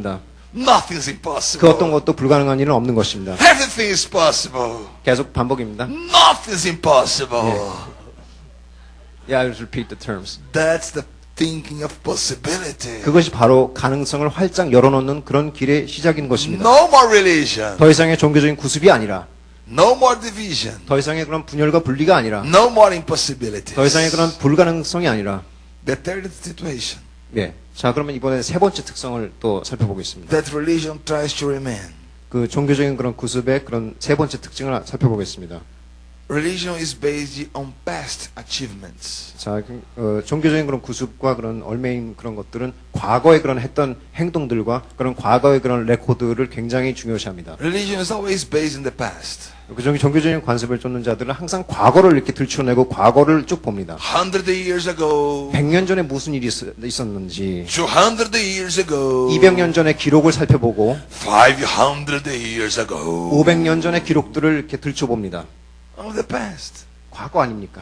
가능합니다. Nothing is 그 impossible. 어떤 것도 불가능한 일은 없는 것입니다. Everything is possible. 계속 반복입니다. Nothing is impossible. Yeah, I'll repeat the terms. That's the thinking of possibility. 그것이 바로 가능성을 활짝 열어놓는 그런 길의 시작인 것입니다. No more religion. 더 이상의 종교적인 구습이 아니라, No more division. 더 이상의 그런 분열과 분리가 아니라, No more impossibilities. 더 이상의 그런 불가능성이 아니라. The third situation. 예. 자, 그러면 이번에 세 번째 특성을 또 살펴보겠습니다. That religion tries to remain. 그 종교적인 그런 구습의 그런 세 번째 특징을 살펴보겠습니다. Religion is based on past achievements. 자, 종교적인 그런 구습과 그런 얽매인 그런 것들은 과거에 그런 했던 행동들과 그런 과거의 그런 레코드를 굉장히 중요시합니다. Religion is always based in the past. 그 종교적인 관습을 쫓는 자들은 항상 과거를 이렇게 들춰내고 과거를 쭉 봅니다. 100 years ago. 100년 전에 무슨 일이 있었는지, 200 years ago. 200년 전의 기록을 살펴보고, 500 years ago. 500년 전의 기록들을 이렇게 들춰봅니다. Of the past. 과거 아닙니까?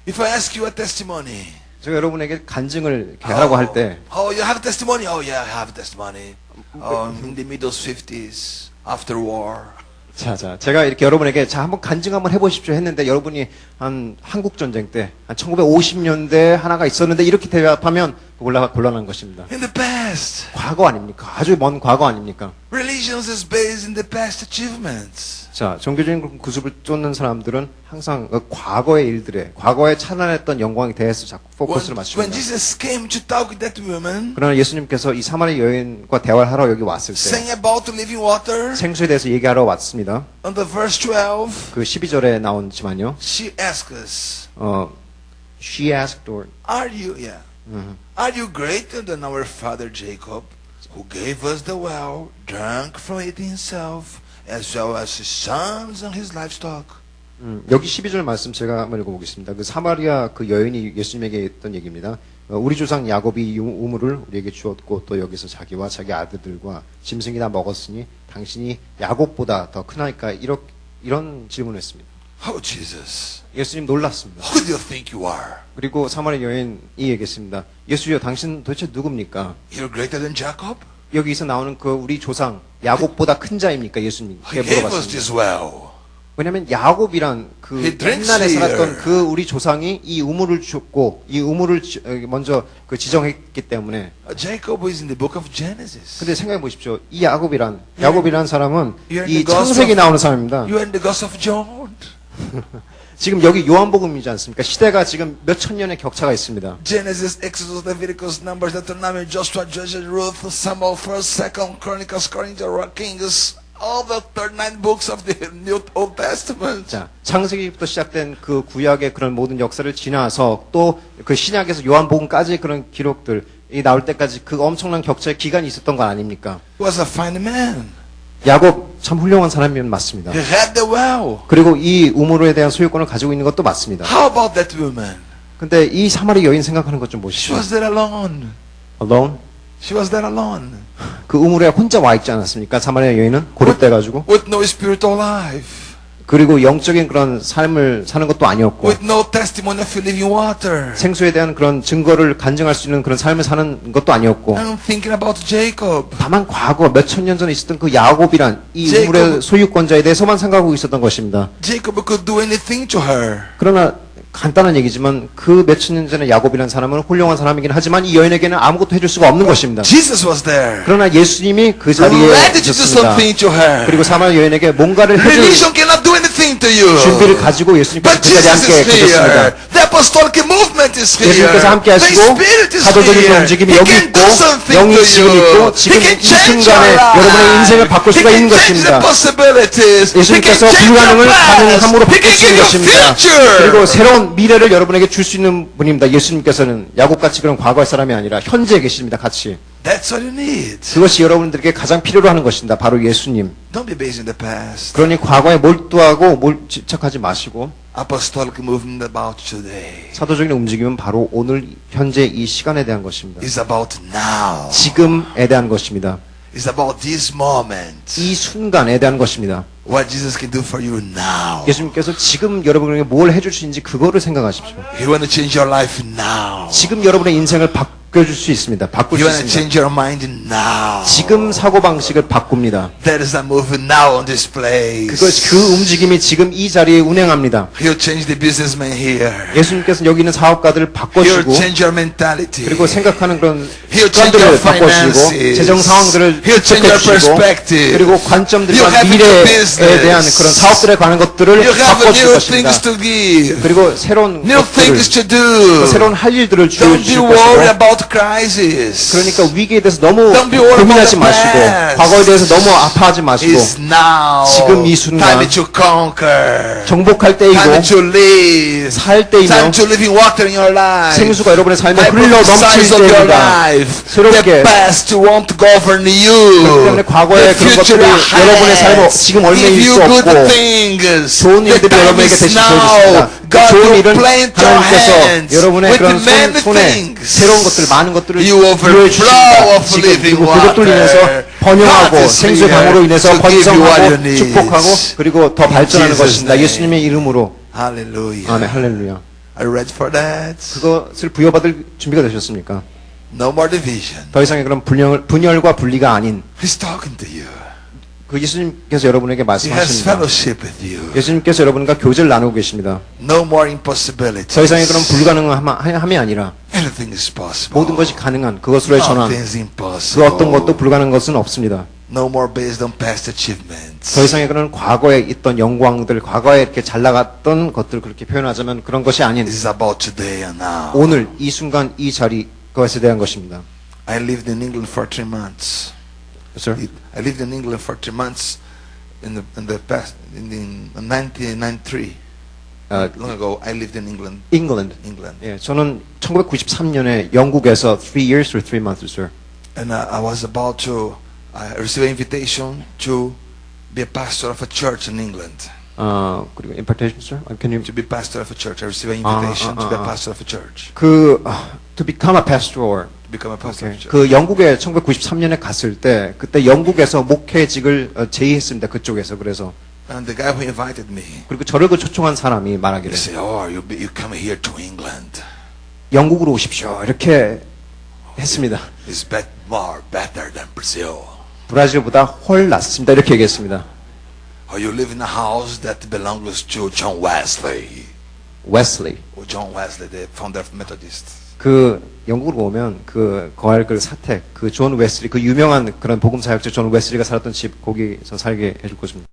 If I ask you a testimony. 제가 여러분에게 간증을 이렇게 하라고 할 때, Oh, you have a testimony? Oh, yeah, I have a testimony. In the middle 50s, after war. 자, 제가 이렇게 여러분에게 자, 한번 간증 한번 해보십시오 했는데 여러분이 한 한국전쟁 때, 한 1950년대 하나가 있었는데 이렇게 대답하면 곤란한 것입니다. In the past. 과거 아닙니까? 아주 먼 과거 아닙니까? Religions is based in the past achievements. 자, 종교적인 구습을 쫓는 사람들은 항상 그 과거의 일들에, 과거에 찬란했던 영광에 대해서 자꾸 포커스를 When 맞춥니다. Jesus came to talk with that woman, 그러나 예수님께서 이 사마리 여인과 대화를 하러 여기 왔을 때 saying about the living water, 생수에 대해서 얘기하러 왔습니다. on the verse 12, 그 12절에 나오지만요. she asked us, She asked, or Are you greater than our father Jacob, who gave us the well, drank from it himself, as well as his sons and his livestock? 여기 12절 말씀 제가 한번 읽어보겠습니다. 그 사마리아 그 여인이 예수님에게 했던 얘기입니다. 우리 조상 야곱이 이 우물을 우리에게 주었고 또 여기서 자기와 자기 아들들과 짐승이 다 먹었으니 당신이 야곱보다 더 크나이까 이런 질문을 했습니다. Oh, Jesus, 예수님 놀랐습니다. who do you think you are? 그리고 사마리아 여인이 얘기했습니다. 예수여, 당신 도대체 누굽니까? You're greater than Jacob? 여기서 나오는 그 우리 조상 야곱보다 큰 자입니까? 예수님께 He gave us 물어봤습니다. this well. 왜냐하면 야곱이란 그 He drinks 옛날에 here. 살았던 그 우리 조상이 이 우물을 줬고 이 우물을 먼저 그 지정했기 때문에. Jacob is in the book of Genesis. 근데 생각해 보십시오. 이 야곱이란 사람은 You're in 이 the Gospel 창세기 of- 나오는 사람입니다. You are in the Gospel of John. 지금 여기 요한복음이지 않습니까? 시대가 지금 몇천 년의 격차가 있습니다. Genesis, Exodus, Leviticus, Numbers, Deuteronomy, Joshua, Judges, Ruth, Samuel, 1st, 2nd, Chronicles, Corinthians, Kings, all the 39 books of the New Old Testament. 자, 창세기부터 시작된 그 구약의 그런 모든 역사를 지나서 또 그 신약에서 요한복음까지 그런 기록들이 나올 때까지 그 엄청난 격차의 기간이 있었던 건 아닙니까? He was a fine man. 야곱 참 훌륭한 사람이면 맞습니다. He had the well. 그리고 이 우물에 대한 소유권을 가지고 있는 것도 맞습니다. How about that woman? 근데 이 사마리 여인 생각하는 것 좀 She 보십시오. was there alone. Alone? She was there alone. 그 우물에 혼자 와 있지 않았습니까? 사마리아 여인은 고립돼가지고. With no spiritual life. 그리고 영적인 그런 삶을 사는 것도 아니었고 With no testimony of living water. 생수에 대한 그런 증거를 간증할 수 있는 그런 삶을 사는 것도 아니었고 I'm thinking about Jacob. 다만 과거 몇천 년 전에 있었던 그 야곱이란 이 제이콥. 우물의 소유권자에 대해서만 생각하고 있었던 것입니다. Jacob could do anything to her. 그러나 간단한 얘기지만 그 몇천 년 전에 야곱이라는 사람은 훌륭한 사람이긴 하지만 이 여인에게는 아무것도 해줄 수가 없는 것입니다. Jesus was there. 그러나 예수님이 그 자리에 Ready to do 있었습니다. something to her. 그리고 사마리아 여인에게 뭔가를 해줄 Religion cannot do anything to you. 준비를 가지고 예수님께서 But 그 자리에 Jesus 함께 is here. 계셨습니다. The apostolic movement is here. 예수님께서 함께 The 하시고 Spirit is 사도적인 here. 움직임이 He 여기 can 있고 do something 영이 to 지금 you. 있고 지금 He can 이 change 순간에 your life. 여러분의 인생을 바꿀 He 수가 can 있는 change the 것입니다. possibilities. He can 예수님께서 change your 불가능을 past. 가능함으로 He 바꿀 can 수 give 있는 you 것입니다. future. 그리고 새로운 미래를 여러분에게 줄 수 있는 분입니다. 예수님께서는 야곱같이 그런 과거의 사람이 아니라 현재에 계십니다. 같이. That's all you need. 그것이 여러분들에게 가장 필요로 하는 것입니다. 바로 예수님. Don't be based in the past. 그러니 과거에 몰두하고 집착하지 마시고 Apostolic movement about today 사도적인 움직임은 바로 오늘 현재 이 시간에 대한 것입니다. is about now. 지금에 대한 것입니다. It's about this moment. 이 순간에 대한 것입니다. What Jesus can do for you now. 예수님께서 지금 여러분에게 뭘 해줄 수 있는지 그거를 생각하십시오. He want to change your life now. 지금 여러분의 인생을 바꿔줄 수 있습니다. 바꿀 You 수 want to 있습니다. change your mind now. 지금 사고방식을 바꿉니다. That is a movement now on this place. 그 움직임이 지금 이 자리에 운행합니다. He'll change the businessman here. 예수님께서 여기 있는 사업가들을 He'll 바꿔주시고 change your mentality. 그리고 생각하는 그런 He'll change your 습관들을 바꿔주시고 finances. 재정 상황들을 He'll change your 체크해주시고 perspective. 그리고 You 관점들과 have a new 미래에 business. 대한 그런 사업들에 관한 것들을 You have 바꿔주실 new 것입니다. things to give. 그리고 새로운 New 것들을 things to do. 새로운 할 일들을 Don't be 주실 worried 것이고 about crisis. 그러니까 위기에 대해서 너무 Don't be worried 고민하지 about the 마시고 past. 과거에 대해서 너무 아파하지 마시고 It's now. 지금 이 순간 Time to conquer. 정복할 때이고 Time to live. 살 때이며 Time to living water in your life. 생수가 여러분의 삶에 Time 흘러 of the 넘칠 size of your 때입니다. life. 새롭게 The past won't govern 그렇기 you. 때문에 과거의 The 그런 future 것들이 여러분의 삶에 has. 지금 Give 얽매일 you 수 good 없고 things. 좋은 The 일들이 time 여러분에게 is 대신 now. 보여주십니다. 그 God 좋은 will 일은 plant your 하나님께서 hands 여러분의 with 그런 many 손에 things. 새로운 것들, 많은 것들을 You overflow 부여해 주십니다. of 지금 living 그리고 그것들로 인해서 water. 번영하고 God is 생수의 here 강으로 인해서 to give you what you 번성하고 need. 축복하고 그리고 더 발전하는 Jesus' 것입니다. name. 예수님의 이름으로. Hallelujah. 아멘, 할렐루야. Are you ready for that? 그것을 부여받을 준비가 되셨습니까? No more division. 더 이상의 그런 분열과 분리가 아닌 He's talking to you. 그 예수님께서 여러분에게 He has 말씀하십니다. fellowship with you. 예수님께서 여러분과 교제를 나누고 계십니다. No more impossibilities. 더 이상의 그런 불가능함이 아니라 Everything is possible. 모든 것이 가능한 그것으로의 전환. Nothing is 그 impossible. 어떤 것도 불가능한 것은 없습니다. No more based on past achievements. 더 이상의 그런 과거에 있던 영광들, 과거에 이렇게 잘 나갔던 것들을 그렇게 표현하자면 그런 것이 아닌 This is about today and now. 오늘 이 순간 이 자리 그것에 대한 것입니다. I lived in England for 3 months. Sir? I lived in England for 3 months in the past in 1993. Long ago, I lived in England. England. England, 예, 저는 1993년에 영국에서 3 years or 3 months, sir. and I was about to receive an invitation to be a pastor of a church in England. 그리고 impartation, sir. Can you To be pastor of a church, I received an invitation to be a pastor of a church. to become a pastor. To become a pastor of a church. 그 영국에 1993년에 갔을 때 그때 영국에서 목회직을 제의했습니다. 그쪽에서. 그래서 And the guy who invited me, 그리고 저를 그 초청한 사람이 he 말하기를 said, "Oh, you come here to England. 영국으로 오십시오. 이렇게 했습니다. It's better than Brazil. 브라질보다 훨 낫습니다. 이렇게 얘기했습니다. Or you live in a house that belongs to John Wesley. 웨슬리. Or John Wesley, the founder of Methodist. 그 영국으로 오면 그 거할 그 사택, 그 존 웨슬리, 그 유명한 그런 복음 사역자 존 웨슬리가 살았던 집 거기서 살게 해줄 것입니다.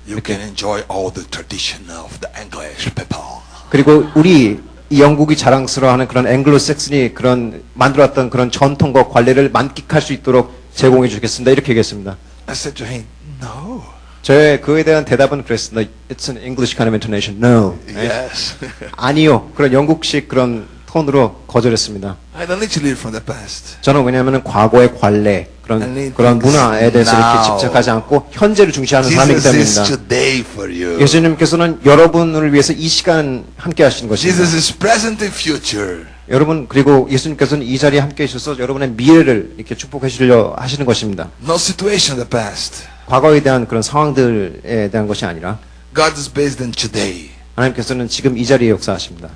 You can enjoy all the tradition of the English people. 그리고 우리 이 영국이 자랑스러워하는 그런 앵글로색슨이 그런 만들어왔던 그런 전통과 관례를 만끽할 수 있도록 제공해 주겠습니다. 이렇게 얘기했습니다. I said to him, no. 저의 그에 대한 대답은 그랬습니다. It's an English kind of intonation. No. Yes. 아니요. 그런 영국식 그런 톤으로 거절했습니다. I don't need to live from the past. 저는 왜냐하면 과거의 관례, 그런 문화에 대해서 이렇게 집착하지 않고 현재를 중시하는 사람이기 Jesus is 때문입니다. today for you. 예수님께서는 여러분을 위해서 이 시간 함께 하시는 것입니다. Jesus is present and future. 여러분 그리고 예수님께서는 이 자리에 함께 있어서 여러분의 미래를 이렇게 축복해 주려 하시는 것입니다. No situation in the past. 과거에 대한 그런 상황들에 대한 것이 아니라 God is based on today. 하나님께서는 지금 이 자리에 역사하십니다.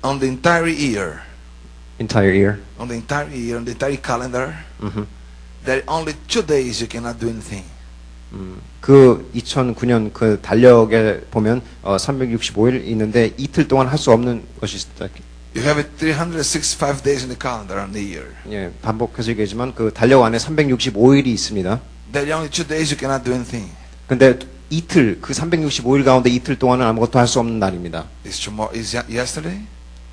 On the entire year. Entire year. On the entire year, on the entire calendar. There are only 2 days you cannot do anything. 그 2009년 그 달력에 보면 365일 있는데 이틀 동안 할 수 없는 것이 있다. You have 365 days in the calendar on the year. 예, 반복해서 얘기하지만 그 달력 안에 365일이 있습니다. There are only 2 days you cannot do anything. 근데 이틀 그 365일 가운데 이틀 동안은 아무것도 할 수 없는 날입니다. Is tomorrow? Is yesterday?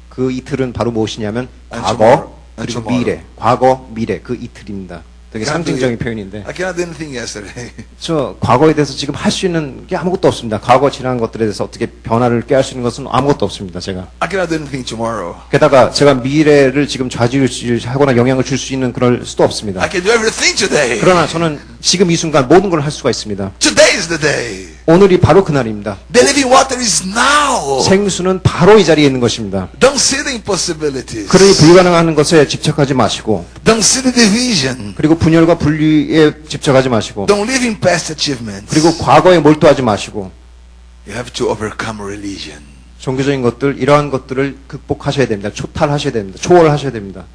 그 이틀은 바로 무엇이냐면 And 과거 tomorrow. And 그리고 tomorrow. 미래, 과거, 미래 그 이틀입니다. 되게 상징적인 표현인데 I cannot do anything yesterday. 저 과거에 대해서 지금 할 수 있는 게 아무것도 없습니다. 과거 지난 것들에 대해서 어떻게 변화를 꾀할 수 있는 것은 아무것도 없습니다. 제가 I cannot do anything tomorrow. 게다가 제가 미래를 지금 좌지우지하거나 영향을 줄 수 있는 그럴 수도 없습니다. I can do everything today. 그러나 저는 지금 이 순간 모든 걸 할 수가 있습니다. Today is the day. 오늘이 바로 그날입니다. The living water is now. 생수는 바로 이 자리에 있는 것입니다. Don't see the impossibilities. 그러니 불가능한 것에 집착하지 마시고 Don't see the division. 그리고 분열과 분리에 집착하지 마시고 Don't live in past achievements. 그리고 과거에 몰두하지 마시고 You have to overcome religion. 종교적인 것들, 이러한 것들을 극복하셔야 됩니다. 초탈하셔야 됩니다. 초월하셔야 됩니다.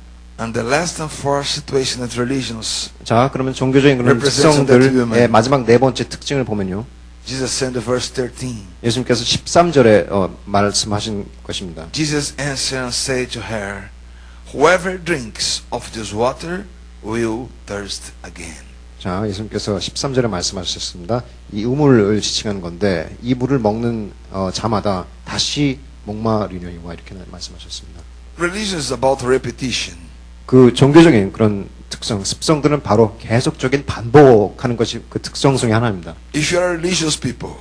And the last and fourth situation that religions, 자, 그러면 종교적인 그런 Represents that 특성들의 human. 마지막 네 번째 특징을 보면요. Jesus said in the verse 13, 예수님께서 13절에 말씀하신 것입니다. Jesus answered and said to her, whoever drinks of this water will thirst again. 자, 예수님께서 13절에 말씀하셨습니다. 이 우물을 지칭하는 건데 이 물을 먹는 자마다 다시 목마르려니와 이렇게 말씀하셨습니다. Religion is about repetition. 그 종교적인 그런 특성, 습성들은 바로 계속적인 반복하는 것이 그 특성 중에 하나입니다. If you are religious people,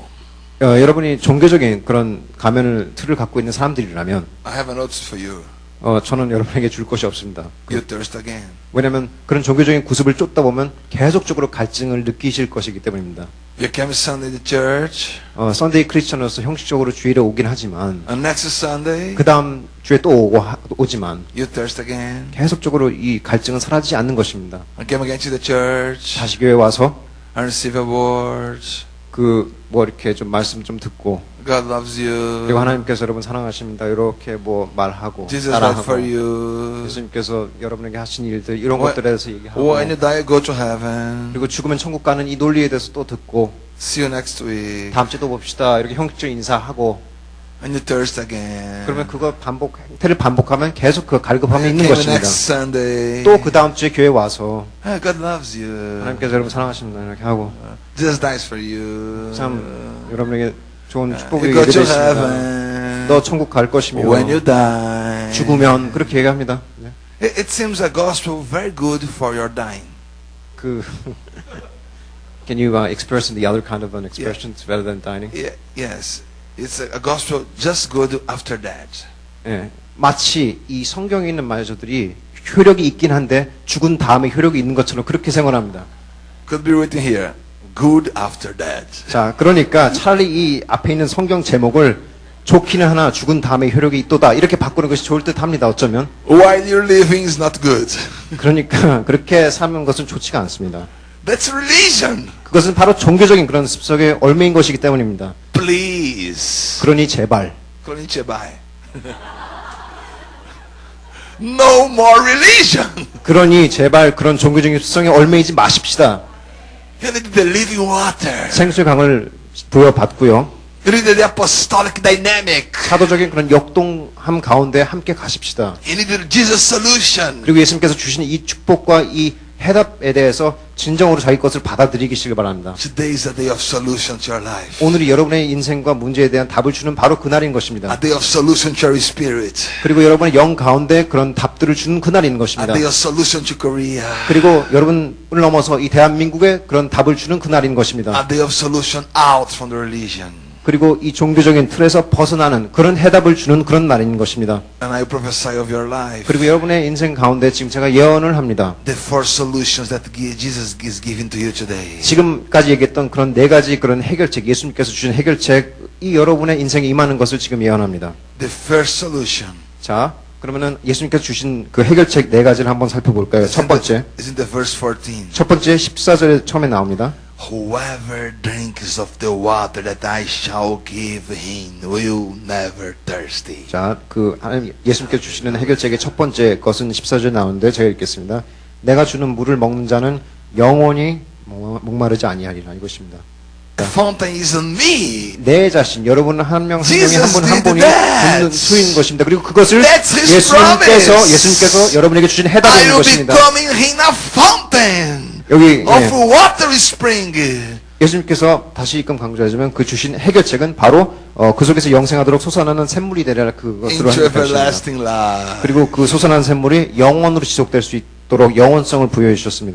여러분이 종교적인 그런 가면을 틀을 갖고 있는 사람들이라면 I have a notice for you. 저는 여러분에게 줄 것이 없습니다. You thirst again. 왜냐하면 그런 종교적인 구습을 쫓다 보면 계속적으로 갈증을 느끼실 것이기 때문입니다. You came Sunday to church, 썬데이 크리스천으로서 형식적으로 주일에 오긴 하지만 and next Sunday, 그 다음 주에 또 오지만 you thirst again. 계속적으로 이 갈증은 사라지지 않는 것입니다. And came again to the church, 다시 교회 와서 and receive a word. 이렇게 좀 말씀 좀 듣고 God loves 그리고 you. 하나님께서 여러분 사랑하십니다. 이렇게 말하고 Jesus died for 따라하고 you. 예수님께서 여러분에게 하신 일들 이런 When- 것들에 대해서 얘기하고 When you die, go to heaven. 그리고 죽으면 천국 가는 이 논리에 대해서 또 듣고 See you next week. 다음 주에 또 봅시다. 이렇게 형식적 인사하고 And you thirst again. 그러면 그거 행태를 반복하면 계속 그 갈급함이 And 있는 came 것입니다. next Sunday. 또 그 다음 주에 교회 와서 Ah, God loves you. 하나님께서 여러분 사랑하십니다. 이렇게 하고 Jesus dies for you. 참 여러분에게 좋은 You 축복이 go to 되겠습니다. heaven. 너 천국 갈 것이며 When you die. 죽으면 그렇게 얘기합니다. 네. It seems a gospel very good for your dying. Can you express in the other kind of an expression rather than dining? Yes. It's a gospel just good after that. 예, 마치 이 성경에 있는 말들이 효력이 있긴 한데 죽은 다음에 효력이 있는 것처럼 그렇게 생각합니다. Could be written here. Good after that. 자, 그러니까 차라리 이 앞에 있는 성경 제목을 좋기는 하나 죽은 다음에 효력이 있도다 이렇게 바꾸는 것이 좋을 듯합니다. 어쩌면 While you're living is not good. 그러니까 그렇게 사는 것은 좋지가 않습니다. That's religion. 그것은 바로 종교적인 그런 습성에 얽매인 것이기 때문입니다. Please. 그러니 제발 그러니 제발. No more religion. 그러니 제발 그런 종교적인 습성에 얽매이지 마십시다. You need the living water. 생수의 강을 부여받고요. You need the apostolic dynamic. 사도적인 그런 역동함 가운데 함께 가십시다. You need the Jesus solution. 그리고 예수님께서 주신 이 축복과 이 해답에 대해서 진정으로 자기 것을 받아들이시길 바랍니다. Today is a day of solution to your life. 오늘이 여러분의 인생과 문제에 대한 답을 주는 바로 그날인 A 것입니다. day of solution to your spirit. 그리고 여러분의 영 가운데 그런 답들을 주는 그날인 A 것입니다. day of solution to Korea. 그리고 여러분을 넘어서 이 대한민국에 그런 답을 주는 그날인 것입니다. A day of solution out from the religion. 그리고 이 종교적인 틀에서 벗어나는 그런 해답을 주는 그런 날인 것입니다. And I prophesy of your life. 그리고 여러분의 인생 가운데 지금 제가 예언을 합니다. The four solutions that Jesus is giving to you today. 지금까지 얘기했던 그런 네 가지 그런 해결책, 예수님께서 주신 해결책이 여러분의 인생에 임하는 것을 지금 예언합니다. The first solution. 자, 그러면은 예수님께서 주신 그 해결책 네 가지를 한번 살펴볼까요? 첫 번째. is in the verse 14. 첫 번째 14절에 처음에 나옵니다. Whoever drinks of the water that I shall give him will never thirsty. 자, 하나님 예수님께서 주시는 해결책의 첫 번째 것은 14절에 나오는데 제가 읽겠습니다. 내가 주는 물을 먹는 자는 영원히 목마르지 아니하리라 이것입니다. The fountain is in me. 내 자신, 여러분 한 명 한 명이 한 Jesus 분 한 did 분이 that. 붓는 수인 것입니다. 그리고 그것을 That's his promise. 예수님께서 여러분에게 주신 I 해답인 will 것입니다. becoming him a fountain 여기 of water spring. 예수님께서 다시금 강조하자면 그 주신 해결책은 바로 그 속에서 영생하도록 솟아나는 샘물이 되리라 그것으로 Into 하셨습니다. everlasting life. 그리고 그 솟아나는 샘물이 영원으로 지속될 수 있도록 영원성을 부여해 주셨습니다.